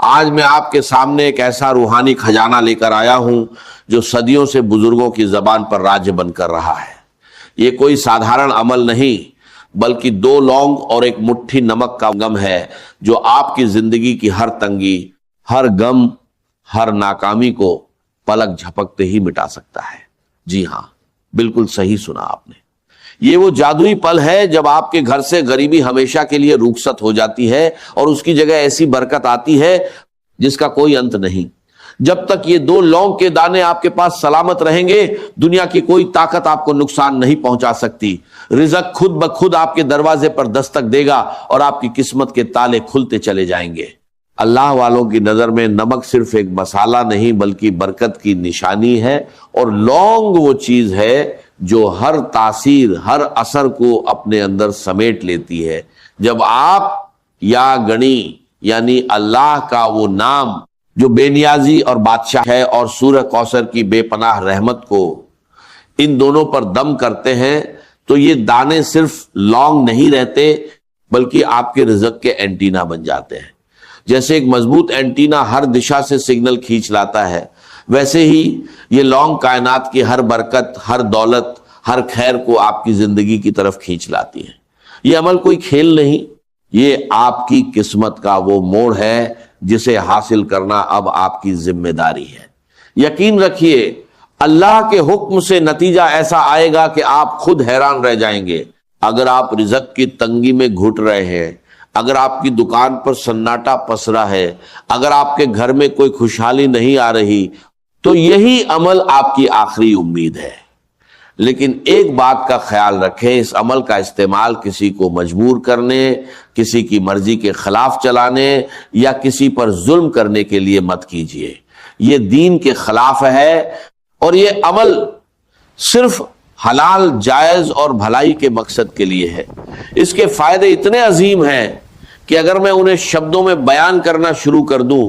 آج میں آپ کے سامنے ایک ایسا روحانی خزانہ لے کر آیا ہوں جو صدیوں سے بزرگوں کی زبان پر راج بن کر رہا ہے۔ یہ کوئی سادھارن عمل نہیں بلکہ 2 لونگ اور ایک مٹھی نمک کا غم ہے جو آپ کی زندگی کی ہر تنگی، ہر غم، ہر ناکامی کو پلک جھپکتے ہی مٹا سکتا ہے۔ جی ہاں، بالکل صحیح سنا آپ نے۔ یہ وہ جادوئی پل ہے جب آپ کے گھر سے غریبی ہمیشہ کے لیے رخصت ہو جاتی ہے اور اس کی جگہ ایسی برکت آتی ہے جس کا کوئی انت نہیں۔ جب تک یہ 2 لونگ کے دانے آپ کے پاس سلامت رہیں گے، دنیا کی کوئی طاقت آپ کو نقصان نہیں پہنچا سکتی۔ رزق خود بخود آپ کے دروازے پر دستک دے گا اور آپ کی قسمت کے تالے کھلتے چلے جائیں گے۔ اللہ والوں کی نظر میں نمک صرف ایک مسالہ نہیں بلکہ برکت کی نشانی ہے، اور لونگ وہ چیز ہے جو ہر تاثیر، ہر اثر کو اپنے اندر سمیٹ لیتی ہے۔ جب آپ یا گنی یعنی اللہ کا وہ نام جو بے نیازی اور بادشاہ ہے اور سورہ کوثر کی بے پناہ رحمت کو ان دونوں پر دم کرتے ہیں تو یہ دانے صرف لونگ نہیں رہتے بلکہ آپ کے رزق کے اینٹینا بن جاتے ہیں۔ جیسے ایک مضبوط اینٹینا ہر دشا سے سگنل کھینچ لاتا ہے، ویسے ہی یہ لونگ کائنات کی ہر برکت، ہر دولت، ہر خیر کو آپ کی زندگی کی طرف کھینچ لاتی ہے۔ یہ عمل کوئی کھیل نہیں، یہ آپ کی قسمت کا وہ موڑ ہے جسے حاصل کرنا اب آپ کی ذمہ داری ہے۔ یقین رکھیے اللہ کے حکم سے نتیجہ ایسا آئے گا کہ آپ خود حیران رہ جائیں گے۔ اگر آپ رزق کی تنگی میں گھٹ رہے ہیں، اگر آپ کی دکان پر سناٹا پسرا ہے، اگر آپ کے گھر میں کوئی خوشحالی نہیں آ رہی، تو یہی عمل آپ کی آخری امید ہے۔ لیکن ایک بات کا خیال رکھیں، اس عمل کا استعمال کسی کو مجبور کرنے، کسی کی مرضی کے خلاف چلانے یا کسی پر ظلم کرنے کے لیے مت کیجیے۔ یہ دین کے خلاف ہے اور یہ عمل صرف حلال، جائز اور بھلائی کے مقصد کے لیے ہے۔ اس کے فائدے اتنے عظیم ہیں کہ اگر میں انہیں شبدوں میں بیان کرنا شروع کر دوں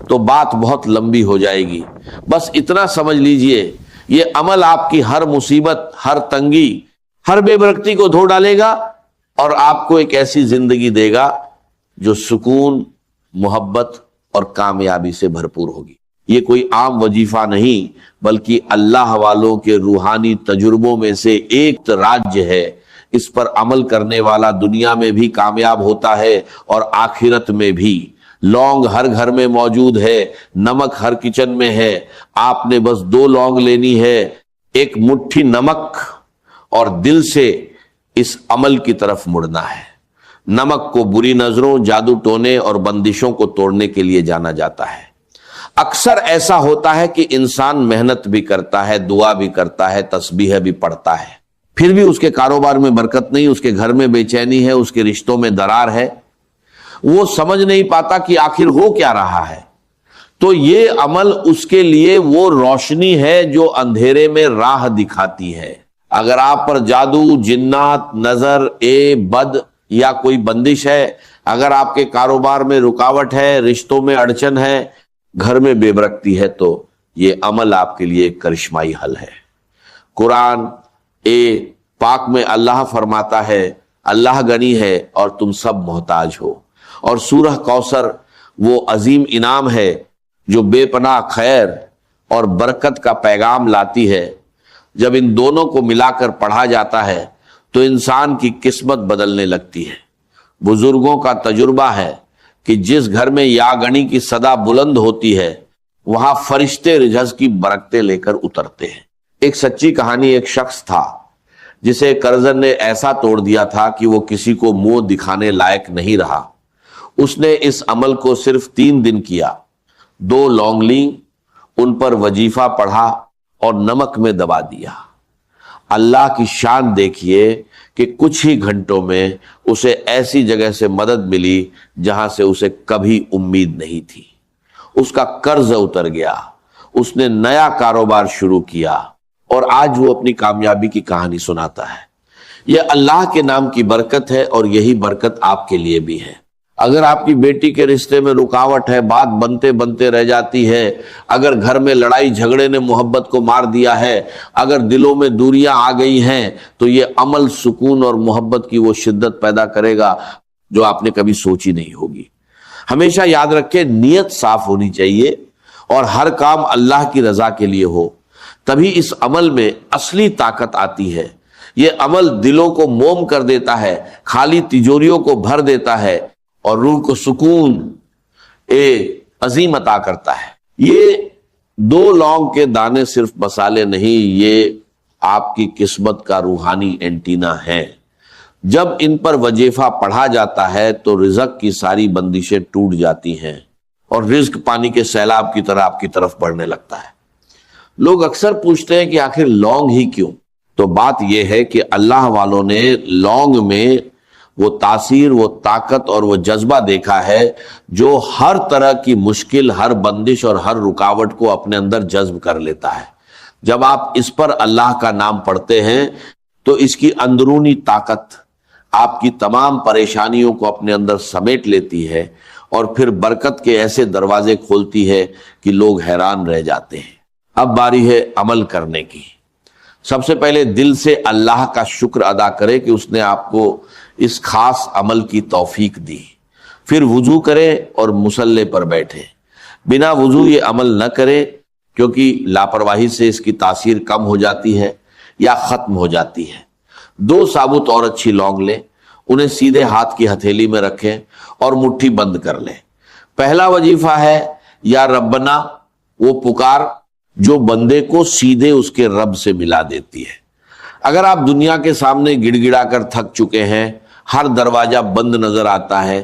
تو بات بہت لمبی ہو جائے گی۔ بس اتنا سمجھ لیجئے، یہ عمل آپ کی ہر مصیبت، ہر تنگی، ہر بے برکتی کو دھو ڈالے گا اور آپ کو ایک ایسی زندگی دے گا جو سکون، محبت اور کامیابی سے بھرپور ہوگی۔ یہ کوئی عام وظیفہ نہیں بلکہ اللہ والوں کے روحانی تجربوں میں سے ایک راج ہے۔ اس پر عمل کرنے والا دنیا میں بھی کامیاب ہوتا ہے اور آخرت میں بھی۔ لونگ ہر گھر میں موجود ہے، نمک ہر کچن میں ہے، آپ نے بس 2 لونگ لینی ہے، ایک مٹھی نمک، اور دل سے اس عمل کی طرف مڑنا ہے۔ نمک کو بری نظروں، جادو ٹونے اور بندشوں کو توڑنے کے لیے جانا جاتا ہے۔ اکثر ایسا ہوتا ہے کہ انسان محنت بھی کرتا ہے، دعا بھی کرتا ہے، تسبیح بھی پڑھتا ہے، پھر بھی اس کے کاروبار میں برکت نہیں، اس کے گھر میں بے چینی ہے، اس کے رشتوں میں درار ہے، وہ سمجھ نہیں پاتا کہ آخر ہو کیا رہا ہے۔ تو یہ عمل اس کے لیے وہ روشنی ہے جو اندھیرے میں راہ دکھاتی ہے۔ اگر آپ پر جادو، جنات، نظر بد یا کوئی بندش ہے، اگر آپ کے کاروبار میں رکاوٹ ہے، رشتوں میں اڑچن ہے، گھر میں بے برکتی ہے، تو یہ عمل آپ کے لیے ایک کرشمائی حل ہے۔ قرآن پاک میں اللہ فرماتا ہے، اللہ غنی ہے اور تم سب محتاج ہو، اور سورہ کوثر وہ عظیم انعام ہے جو بے پناہ خیر اور برکت کا پیغام لاتی ہے۔ جب ان دونوں کو ملا کر پڑھا جاتا ہے تو انسان کی قسمت بدلنے لگتی ہے۔ بزرگوں کا تجربہ ہے کہ جس گھر میں یا گنی کی صدا بلند ہوتی ہے وہاں فرشتے رزق کی برکتیں لے کر اترتے ہیں۔ ایک سچی کہانی، ایک شخص تھا جسے قرضن نے ایسا توڑ دیا تھا کہ وہ کسی کو منہ دکھانے لائق نہیں رہا۔ اس نے اس عمل کو صرف 3 دن کیا۔ 2 لونگ لیں، ان پر وظیفہ پڑھا اور نمک میں دبا دیا۔ اللہ کی شان دیکھیے کہ کچھ ہی گھنٹوں میں اسے ایسی جگہ سے مدد ملی جہاں سے اسے کبھی امید نہیں تھی۔ اس کا قرض اتر گیا، اس نے نیا کاروبار شروع کیا اور آج وہ اپنی کامیابی کی کہانی سناتا ہے۔ یہ اللہ کے نام کی برکت ہے اور یہی برکت آپ کے لیے بھی ہے۔ اگر آپ کی بیٹی کے رشتے میں رکاوٹ ہے، بات بنتے بنتے رہ جاتی ہے، اگر گھر میں لڑائی جھگڑے نے محبت کو مار دیا ہے، اگر دلوں میں دوریاں آ گئی ہیں، تو یہ عمل سکون اور محبت کی وہ شدت پیدا کرے گا جو آپ نے کبھی سوچی نہیں ہوگی۔ ہمیشہ یاد رکھیں نیت صاف ہونی چاہیے اور ہر کام اللہ کی رضا کے لیے ہو، تبھی اس عمل میں اصلی طاقت آتی ہے۔ یہ عمل دلوں کو موم کر دیتا ہے، خالی تجوریوں کو بھر دیتا ہے اور روح کو سکون عظیم عطا کرتا ہے۔ یہ 2 لونگ کے دانے صرف مسالے نہیں، یہ آپ کی قسمت کا روحانی اینٹینا ہے۔ جب ان پر وظیفہ پڑھا جاتا ہے تو رزق کی ساری بندشیں ٹوٹ جاتی ہیں اور رزق پانی کے سیلاب کی طرح آپ کی طرف بڑھنے لگتا ہے۔ لوگ اکثر پوچھتے ہیں کہ آخر لونگ ہی کیوں؟ تو بات یہ ہے کہ اللہ والوں نے لونگ میں وہ تاثیر، وہ طاقت اور وہ جذبہ دیکھا ہے جو ہر طرح کی مشکل، ہر بندش اور ہر رکاوٹ کو اپنے اندر جذب کر لیتا ہے۔ جب آپ اس پر اللہ کا نام پڑھتے ہیں تو اس کی اندرونی طاقت آپ کی تمام پریشانیوں کو اپنے اندر سمیٹ لیتی ہے اور پھر برکت کے ایسے دروازے کھولتی ہے کہ لوگ حیران رہ جاتے ہیں۔ اب باری ہے عمل کرنے کی۔ سب سے پہلے دل سے اللہ کا شکر ادا کرے کہ اس نے آپ کو اس خاص عمل کی توفیق دی۔ پھر وضو کرے اور مصلی پر بیٹھے۔ بنا وضو یہ عمل نہ کرے کیونکہ لاپرواہی سے اس کی تاثیر کم ہو جاتی ہے یا ختم ہو جاتی ہے۔ 2 ثابت اور اچھی لونگ لیں، انہیں سیدھے ہاتھ کی ہتھیلی میں رکھیں اور مٹھی بند کر لیں۔ پہلا وظیفہ ہے یا ربنا، وہ پکار جو بندے کو سیدھے اس کے رب سے ملا دیتی ہے۔ اگر آپ دنیا کے سامنے گڑ گڑا کر تھک چکے ہیں، ہر دروازہ بند نظر آتا ہے،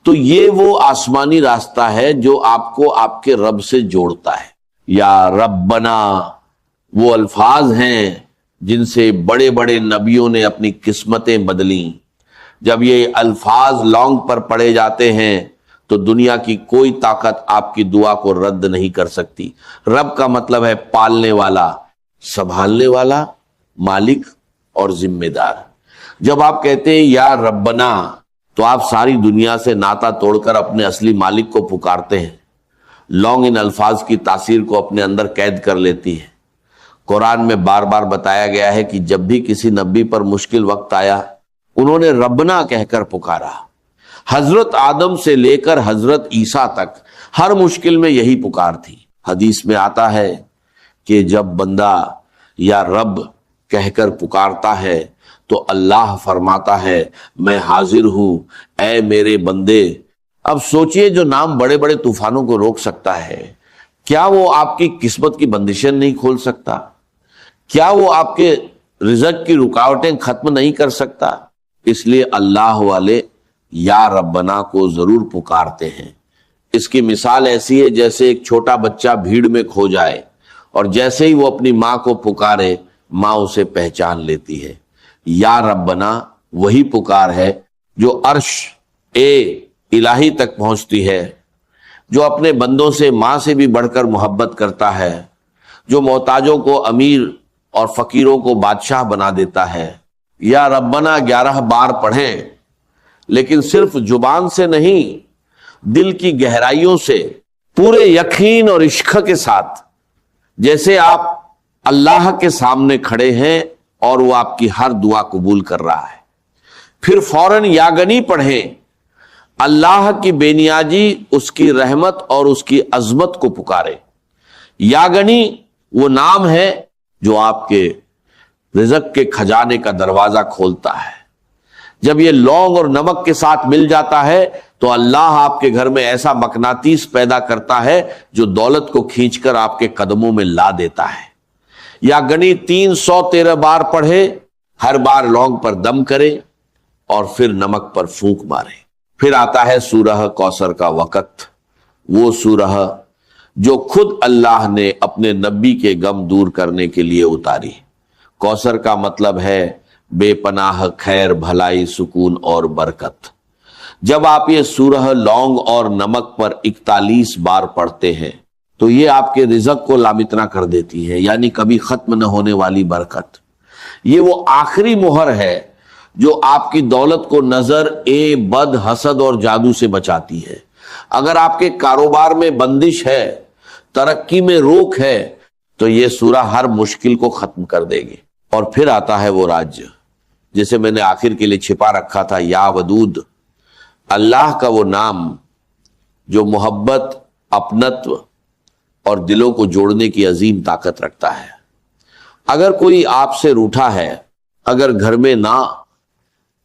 تو یہ وہ آسمانی راستہ ہے جو آپ کو آپ کے رب سے جوڑتا ہے۔ یا ربنا وہ الفاظ ہیں جن سے بڑے بڑے نبیوں نے اپنی قسمتیں بدلیں۔ جب یہ الفاظ لونگ پر پڑے جاتے ہیں تو دنیا کی کوئی طاقت آپ کی دعا کو رد نہیں کر سکتی۔ رب کا مطلب ہے پالنے والا، سنبھالنے والا، مالک اور ذمہ دار۔ جب آپ کہتے ہیں یا ربنا تو آپ ساری دنیا سے ناطا توڑ کر اپنے اصلی مالک کو پکارتے ہیں۔ لونگ ان الفاظ کی تاثیر کو اپنے اندر قید کر لیتی ہے۔ قرآن میں بار بار بتایا گیا ہے کہ جب بھی کسی نبی پر مشکل وقت آیا انہوں نے ربنا کہہ کر پکارا۔ حضرت آدم سے لے کر حضرت عیسیٰ تک ہر مشکل میں یہی پکار تھی۔ حدیث میں آتا ہے کہ جب بندہ یا رب کہہ کر پکارتا ہے تو اللہ فرماتا ہے میں حاضر ہوں اے میرے بندے۔ اب سوچئے جو نام بڑے بڑے طوفانوں کو روک سکتا ہے، کیا وہ آپ کی قسمت کی بندشیں نہیں کھول سکتا؟ کیا وہ آپ کے رزق کی رکاوٹیں ختم نہیں کر سکتا؟ اس لیے اللہ والے یا ربنا کو ضرور پکارتے ہیں۔ اس کی مثال ایسی ہے جیسے ایک چھوٹا بچہ بھیڑ میں کھو جائے اور جیسے ہی وہ اپنی ماں کو پکارے ماں اسے پہچان لیتی ہے۔ یا ربنا وہی پکار ہے جو عرش الہی تک پہنچتی ہے، جو اپنے بندوں سے ماں سے بھی بڑھ کر محبت کرتا ہے، جو محتاجوں کو امیر اور فقیروں کو بادشاہ بنا دیتا ہے۔ یا ربنا 11 بار پڑھیں، لیکن صرف زبان سے نہیں، دل کی گہرائیوں سے، پورے یقین اور عشق کے ساتھ، جیسے آپ اللہ کے سامنے کھڑے ہیں اور وہ آپ کی ہر دعا قبول کر رہا ہے۔ پھر فوراً یاگنی پڑھیں، اللہ کی بے نیازی، اس کی رحمت اور اس کی عظمت کو پکارے۔ یاگنی وہ نام ہے جو آپ کے رزق کے خزانے کا دروازہ کھولتا ہے۔ جب یہ لونگ اور نمک کے ساتھ مل جاتا ہے تو اللہ آپ کے گھر میں ایسا مقناطیس پیدا کرتا ہے جو دولت کو کھینچ کر آپ کے قدموں میں لا دیتا ہے۔ یاگنی 313 بار پڑھے، ہر بار لونگ پر دم کرے اور پھر نمک پر پھونک مارے۔ پھر آتا ہے سورہ کوثر کا وقت، وہ سورہ جو خود اللہ نے اپنے نبی کے غم دور کرنے کے لیے اتاری۔ کوثر کا مطلب ہے بے پناہ خیر، بھلائی، سکون اور برکت۔ جب آپ یہ سورہ لونگ اور نمک پر 41 بار پڑھتے ہیں تو یہ آپ کے رزق کو لامتنا کر دیتی ہے، یعنی کبھی ختم نہ ہونے والی برکت۔ یہ وہ آخری مہر ہے جو آپ کی دولت کو نظر بد، حسد اور جادو سے بچاتی ہے۔ اگر آپ کے کاروبار میں بندش ہے، ترقی میں روک ہے، تو یہ سورہ ہر مشکل کو ختم کر دے گی۔ اور پھر آتا ہے وہ راج جسے میں نے آخر کے لیے چھپا رکھا تھا، یا ودود، اللہ کا وہ نام جو محبت، اپنتو اور دلوں کو جوڑنے کی عظیم طاقت رکھتا ہے۔ اگر کوئی آپ سے روٹھا ہے، اگر گھر میں نا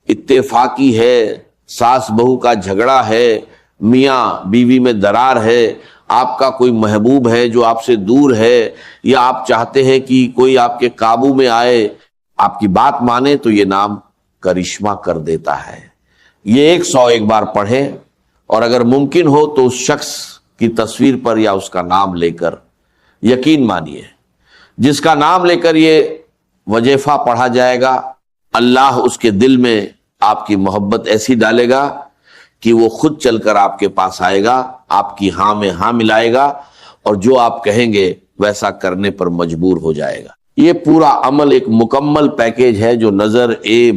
اتفاقی ہے، ساس بہو کا جھگڑا ہے، میاں بیوی میں درار ہے، آپ کا کوئی محبوب ہے جو آپ سے دور ہے، یا آپ چاہتے ہیں کہ کوئی آپ کے قابو میں آئے، آپ کی بات مانے، تو یہ نام کرشمہ کر دیتا ہے۔ یہ 101 بار پڑھیں، اور اگر ممکن ہو تو اس شخص کی تصویر پر یا اس کا نام لے کر یقین مانیے، جس کا نام لے کر یہ وظیفہ پڑھا جائے گا، اللہ اس کے دل میں آپ کی محبت ایسی ڈالے گا کہ وہ خود چل کر آپ کے پاس آئے گا، آپ کی ہاں میں ہاں ملائے گا، اور جو آپ کہیں گے ویسا کرنے پر مجبور ہو جائے گا۔ یہ پورا عمل ایک مکمل پیکیج ہے جو نظر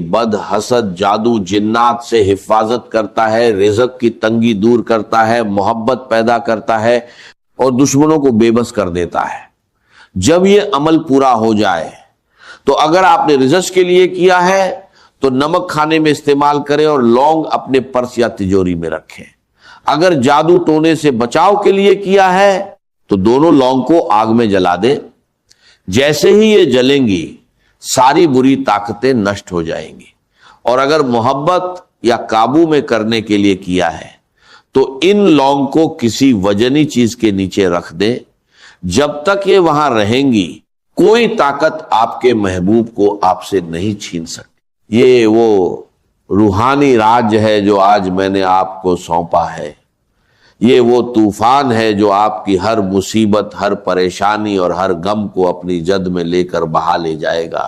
بد، حسد، جادو، جنات سے حفاظت کرتا ہے، رزق کی تنگی دور کرتا ہے، محبت پیدا کرتا ہے اور دشمنوں کو بے بس کر دیتا ہے۔ جب یہ عمل پورا ہو جائے تو اگر آپ نے رزق کے لیے کیا ہے تو نمک کھانے میں استعمال کریں اور لونگ اپنے پرس یا تجوری میں رکھیں۔ اگر جادو ٹونے سے بچاؤ کے لیے کیا ہے تو دونوں لونگ کو آگ میں جلا دیں۔ جیسے ہی یہ جلیں گی ساری بری طاقتیں نشٹ ہو جائیں گی۔ اور اگر محبت یا قابو میں کرنے کے لیے کیا ہے تو ان لونگ کو کسی وزنی چیز کے نیچے رکھ دیں، جب تک یہ وہاں رہیں گی کوئی طاقت آپ کے محبوب کو آپ سے نہیں چھین سکتی۔ یہ وہ روحانی راج ہے جو آج میں نے آپ کو سونپا ہے۔ یہ وہ طوفان ہے جو آپ کی ہر مصیبت، ہر پریشانی اور ہر غم کو اپنی جد میں لے کر بہا لے جائے گا۔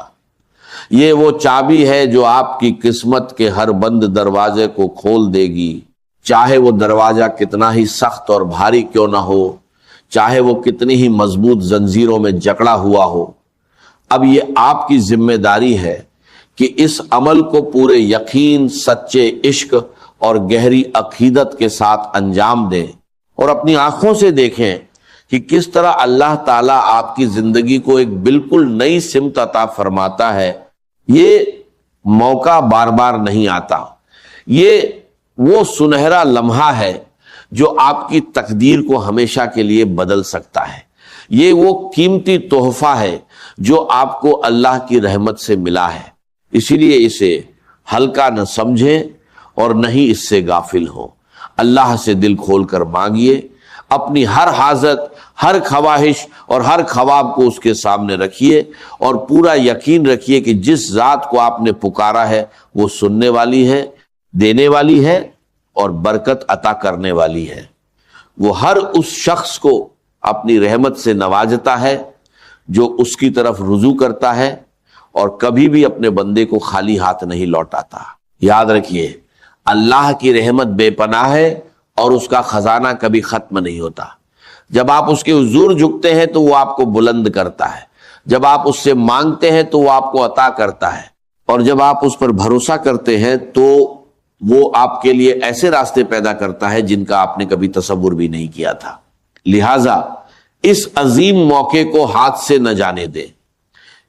یہ وہ چابی ہے جو آپ کی قسمت کے ہر بند دروازے کو کھول دے گی، چاہے وہ دروازہ کتنا ہی سخت اور بھاری کیوں نہ ہو، چاہے وہ کتنی ہی مضبوط زنجیروں میں جکڑا ہوا ہو۔ اب یہ آپ کی ذمہ داری ہے کہ اس عمل کو پورے یقین، سچے عشق اور گہری عقیدت کے ساتھ انجام دیں، اور اپنی آنکھوں سے دیکھیں کہ کس طرح اللہ تعالیٰ آپ کی زندگی کو ایک بالکل نئی سمت عطا فرماتا ہے۔ یہ موقع بار بار نہیں آتا، یہ وہ سنہرا لمحہ ہے جو آپ کی تقدیر کو ہمیشہ کے لیے بدل سکتا ہے۔ یہ وہ قیمتی تحفہ ہے جو آپ کو اللہ کی رحمت سے ملا ہے، اسی لیے اسے ہلکا نہ سمجھیں اور نہیں اس سے غافل ہو۔ اللہ سے دل کھول کر مانگیے، اپنی ہر حاجت، ہر خواہش اور ہر خواب کو اس کے سامنے رکھیے، اور پورا یقین رکھیے کہ جس ذات کو آپ نے پکارا ہے وہ سننے والی ہے، دینے والی ہے اور برکت عطا کرنے والی ہے۔ وہ ہر اس شخص کو اپنی رحمت سے نوازتا ہے جو اس کی طرف رجوع کرتا ہے، اور کبھی بھی اپنے بندے کو خالی ہاتھ نہیں لوٹاتا۔ یاد رکھیے، اللہ کی رحمت بے پناہ ہے اور اس کا خزانہ کبھی ختم نہیں ہوتا۔ جب آپ اس کے حضور جھکتے ہیں تو وہ آپ کو بلند کرتا ہے، جب آپ اس سے مانگتے ہیں تو وہ آپ کو عطا کرتا ہے، اور جب آپ اس پر بھروسہ کرتے ہیں تو وہ آپ کے لیے ایسے راستے پیدا کرتا ہے جن کا آپ نے کبھی تصور بھی نہیں کیا تھا۔ لہٰذا اس عظیم موقع کو ہاتھ سے نہ جانے دیں،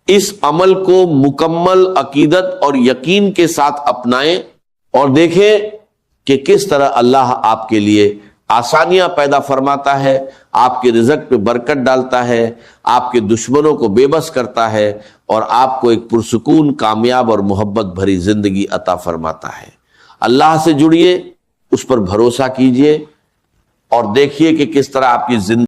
اس عمل کو مکمل عقیدت اور یقین کے ساتھ اپنائیں، اور دیکھیں کہ کس طرح اللہ آپ کے لیے آسانیاں پیدا فرماتا ہے، آپ کے رزق پہ برکت ڈالتا ہے، آپ کے دشمنوں کو بے بس کرتا ہے، اور آپ کو ایک پرسکون، کامیاب اور محبت بھری زندگی عطا فرماتا ہے۔ اللہ سے جڑیے، اس پر بھروسہ کیجئے، اور دیکھیے کہ کس طرح آپ کی زندگی